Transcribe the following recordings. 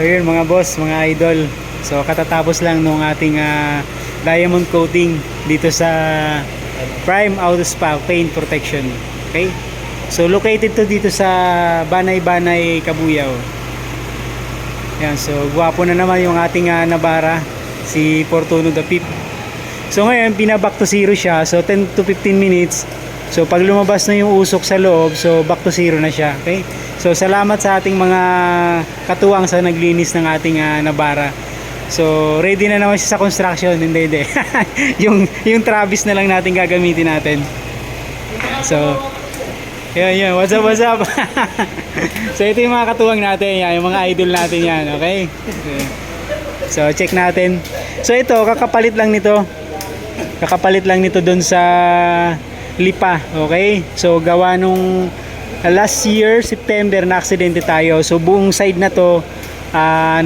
yun mga boss, mga idol. So katatapos lang nung ating diamond coating dito sa Prime Auto Spa Paint Protection. Okay? So located to dito sa Banay-Banay, Cabuyao. Yan, so gwapo na naman yung ating Navara, si Fortuno the Pip. So ngayon, back to zero siya. So 10 to 15 minutes. So pag lumabas na yung usok sa loob, so back to zero na siya. Okay? So salamat sa ating mga katuwang sa naglinis ng ating Navara. So ready na naman siya sa construction. Hindi. yung Travis na lang natin gagamitin natin. So yun, what's up? So ito yung mga katuwang natin, yan, yung mga idol natin yan, okay? So check natin. So ito, kakapalit lang nito doon sa lipa, okay? So gawa nung last year, September, na aksidente tayo. So buong side na to,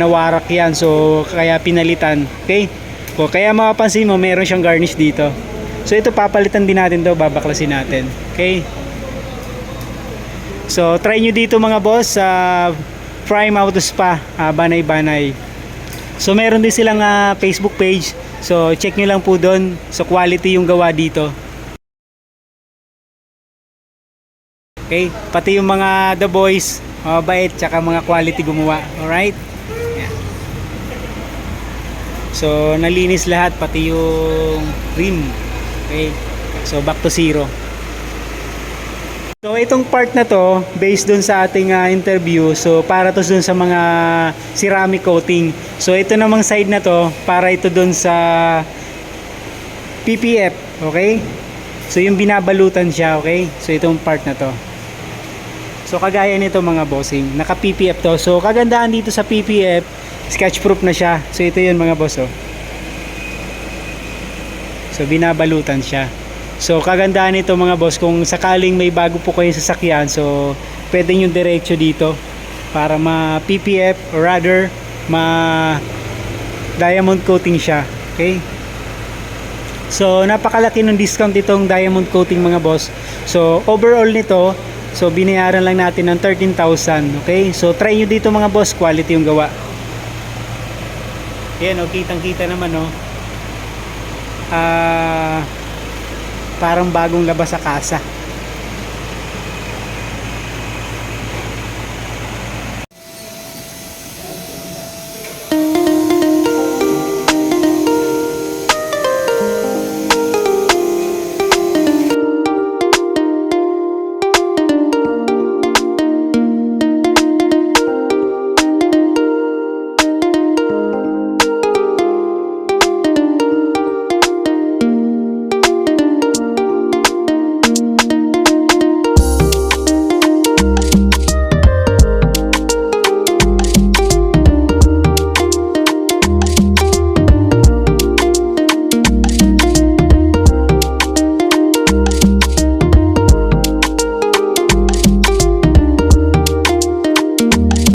nawarak yan. So kaya pinalitan, okay? So kaya mapapansin mo, meron siyang garnish dito. So ito, papalitan din natin to, babaklasin natin, okay? So try nyo dito mga boss sa Prime Auto Spa, Banay-Banay. So meron din silang Facebook page. So check nyo lang po doon. So quality yung gawa dito. Okay, pati yung mga The Boys, mabait, tsaka mga quality gumawa. Alright? Yeah. So nalinis lahat, pati yung rim. Okay, so back to zero. So itong part na to, based dun sa ating interview, so para to dun sa mga ceramic coating. So ito namang side na to, para ito dun sa PPF, okay? So yung binabalutan siya, okay? So itong part na to. So kagaya nito mga bossing, naka PPF to. So kagandahan dito sa PPF, scratch proof na siya. So ito yun mga boss, oh. So binabalutan siya. So kagandahan nito mga boss, kung sakaling may bago po kayong sasakyan, so pwede nyo diretso dito para ma PPF or rather ma diamond coating siya, okay? So napakalaki ng discount itong diamond coating mga boss. So overall nito, so binayaran lang natin ng 13,000, okay? So try nyo dito mga boss, quality yung gawa. Ayan, kitang kita naman, parang bagong labas sa kasa.